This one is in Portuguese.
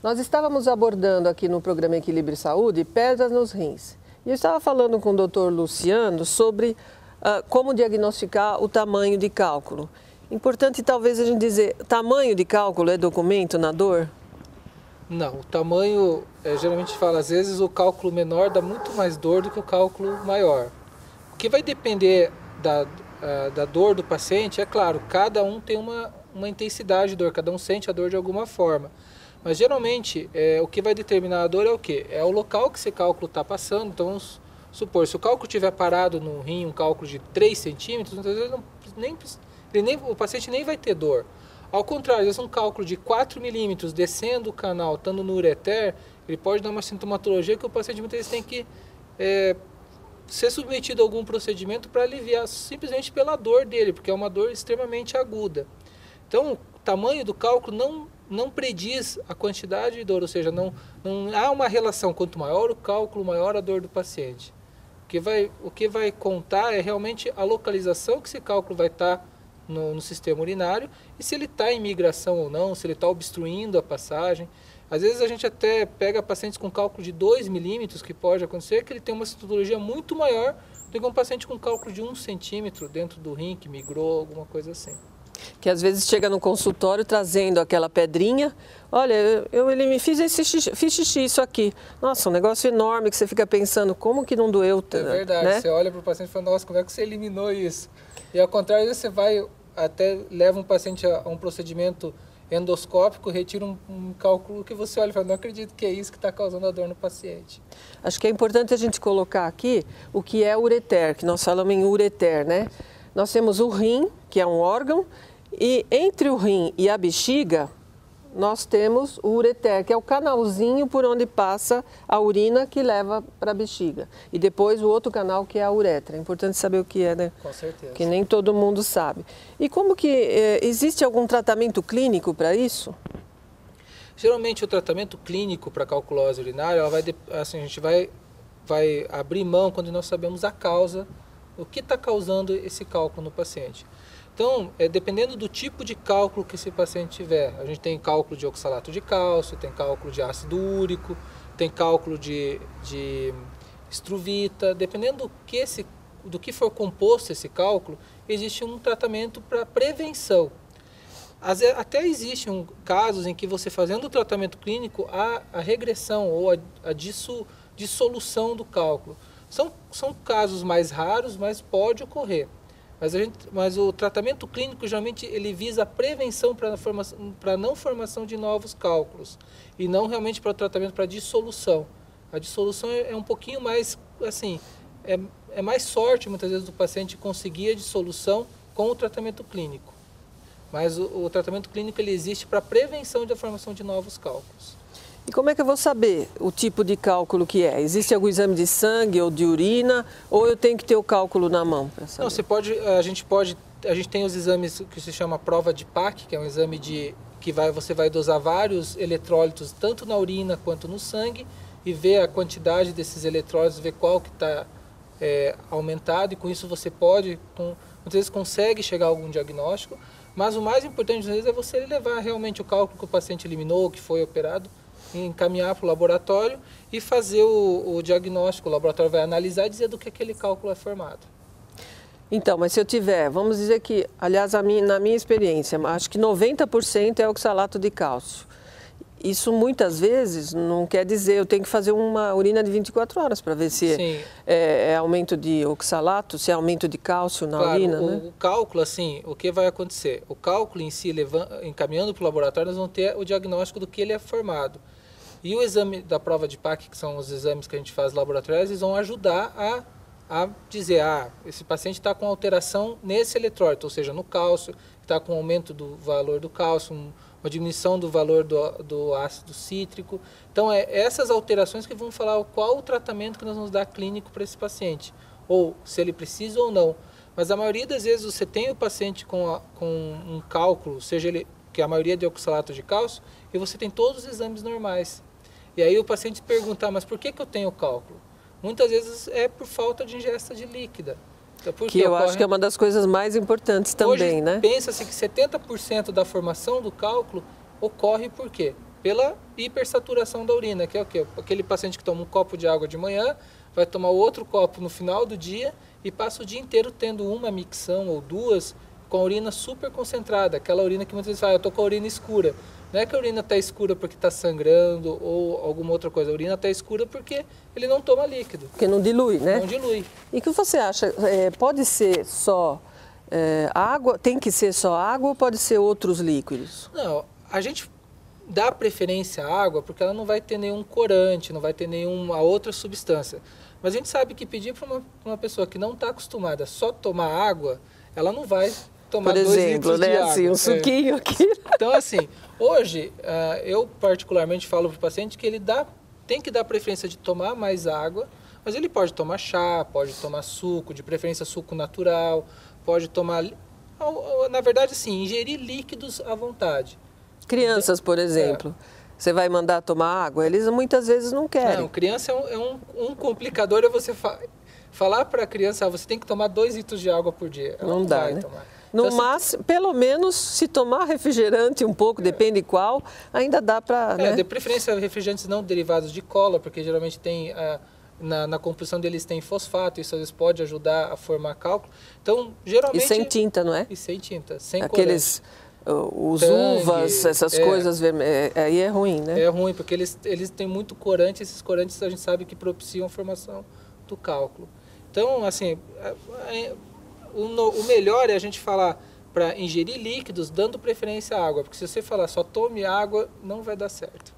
Nós estávamos abordando aqui no programa Equilíbrio e Saúde pedras nos rins. E eu estava falando com o Dr. Luciano sobre como diagnosticar o tamanho de cálculo. Importante talvez a gente dizer, tamanho de cálculo é documento na dor? Não, o tamanho, geralmente fala, às vezes o cálculo menor dá muito mais dor do que o cálculo maior. O que vai depender da dor do paciente, é claro, cada um tem uma intensidade de dor, cada um sente a dor de alguma forma. Mas geralmente o que vai determinar a dor é o quê? É o local que esse cálculo está passando. Então vamos supor, se o cálculo estiver parado no rim, um cálculo de 3 centímetros, muitas vezes o paciente nem vai ter dor. Ao contrário, às vezes um cálculo de 4 milímetros descendo o canal, estando no ureter, ele pode dar uma sintomatologia que o paciente muitas vezes tem que ser submetido a algum procedimento para aliviar simplesmente pela dor dele, porque é uma dor extremamente aguda. Então, o tamanho do cálculo não prediz a quantidade de dor, ou seja, não há uma relação, quanto maior o cálculo, maior a dor do paciente. O que vai contar é realmente a localização que esse cálculo vai estar no sistema urinário e se ele está em migração ou não, se ele está obstruindo a passagem. Às vezes a gente até pega pacientes com cálculo de 2 milímetros, que pode acontecer, que ele tem uma sintomatologia muito maior do que um paciente com cálculo de 1 centímetro dentro do rim, que migrou, alguma coisa assim. Que às vezes chega no consultório trazendo aquela pedrinha, olha, ele me fiz xixi, isso aqui. Nossa, um negócio enorme que você fica pensando, como que não doeu? É verdade, né? Você olha para o paciente e fala, nossa, como é que você eliminou isso? E ao contrário, você leva um paciente a um procedimento endoscópico, retira um cálculo que você olha e fala, não acredito que é isso que está causando a dor no paciente. Acho que é importante a gente colocar aqui o que é ureter, que nós falamos em ureter, né? Nós temos o rim, que é um órgão, e entre o rim e a bexiga, nós temos o ureter, que é o canalzinho por onde passa a urina que leva para a bexiga. E depois o outro canal, que é a uretra. É importante saber o que é, né? Com certeza. Que nem todo mundo sabe. E como que existe algum tratamento clínico para isso? Geralmente o tratamento clínico para calculose urinária, a gente vai abrir mão quando nós sabemos a causa, o que está causando esse cálculo no paciente. Então, dependendo do tipo de cálculo que esse paciente tiver, a gente tem cálculo de oxalato de cálcio, tem cálculo de ácido úrico, tem cálculo de estruvita, dependendo do que for composto esse cálculo, existe um tratamento para prevenção. Até existem casos em que você fazendo o tratamento clínico, há a regressão ou a dissolução do cálculo. São casos mais raros, mas pode ocorrer. Mas o tratamento clínico, geralmente, ele visa a prevenção para a não formação de novos cálculos e não realmente para o tratamento para dissolução. A dissolução é um pouquinho mais, assim, é mais sorte, muitas vezes, do paciente conseguir a dissolução com o tratamento clínico. Mas o tratamento clínico ele existe para a prevenção da formação de novos cálculos. E como é que eu vou saber o tipo de cálculo que é? Existe algum exame de sangue ou de urina, ou eu tenho que ter o cálculo na mão para saber? Não, a gente tem os exames que se chama prova de PAC, que é um exame você vai dosar vários eletrólitos, tanto na urina quanto no sangue, e ver a quantidade desses eletrólitos, ver qual que está aumentado, e com isso você muitas vezes consegue chegar a algum diagnóstico, mas o mais importante às vezes é você levar realmente o cálculo que o paciente eliminou, que foi operado, encaminhar para o laboratório e fazer o diagnóstico. O laboratório vai analisar e dizer do que aquele cálculo é formado. Então, mas se eu tiver, vamos dizer que, aliás, na minha experiência, acho que 90% é oxalato de cálcio. Isso muitas vezes não quer dizer, eu tenho que fazer uma urina de 24 horas para ver se é aumento de oxalato, se é aumento de cálcio na urina, né? O cálculo, assim, o que vai acontecer? O cálculo em si, encaminhando para o laboratório, nós vamos ter o diagnóstico do que ele é formado. E o exame da prova de PAC, que são os exames que a gente faz laboratoriais, eles vão ajudar a dizer, esse paciente está com alteração nesse eletrólito, ou seja, no cálcio, está com aumento do valor do cálcio, uma diminuição do valor do ácido cítrico. Então, essas alterações que vão falar qual o tratamento que nós vamos dar clínico para esse paciente, ou se ele precisa ou não. Mas a maioria das vezes você tem o paciente com um cálculo, seja ele, que a maioria é de oxalato de cálcio, e você tem todos os exames normais. E aí o paciente pergunta, mas por que eu tenho cálculo? Muitas vezes é por falta de ingesta de líquida. Que eu acho que é uma das coisas mais importantes também, hoje, né? Pensa-se que 70% da formação do cálculo ocorre por quê? pela hipersaturação da urina, que é o quê? Aquele paciente que toma um copo de água de manhã, vai tomar outro copo no final do dia e passa o dia inteiro tendo uma micção ou duas com a urina super concentrada, aquela urina que muitas vezes fala, eu tô com a urina escura. Não é que a urina está escura porque está sangrando ou alguma outra coisa. A urina está escura porque ele não toma líquido. Porque não dilui, né? Não dilui. E o que você acha? Pode ser só água? Tem que ser só água ou pode ser outros líquidos? Não, a gente dá preferência à água porque ela não vai ter nenhum corante, não vai ter nenhuma outra substância. Mas a gente sabe que pedir para uma pessoa que não está acostumada a só tomar água, ela não vai tomar 2 litros de água. Assim, um suquinho aqui. Então, assim, hoje, eu particularmente falo para o paciente que ele tem que dar preferência de tomar mais água, mas ele pode tomar chá, pode tomar suco, de preferência suco natural, pode tomar, na verdade, assim, ingerir líquidos à vontade. Crianças, por exemplo, você vai mandar tomar água, eles muitas vezes não querem. Não, criança é um complicador, é você falar para a criança, você tem que tomar 2 litros de água por dia. Ela não dá, vai né? tomar. No Então, máximo, pelo menos, se tomar refrigerante um pouco, depende qual, ainda dá para... né? De preferência refrigerantes não derivados de cola, porque geralmente tem, na composição deles tem fosfato, isso às vezes pode ajudar a formar cálculo. Então, geralmente... E sem tinta, não é? E sem tinta, sem Aqueles, os Tangue, uvas, essas coisas, aí é ruim, né? É ruim, porque eles têm muito corante, esses corantes a gente sabe que propiciam a formação do cálculo. Então, assim... O melhor é a gente falar para ingerir líquidos dando preferência à água, porque se você falar só tome água, não vai dar certo.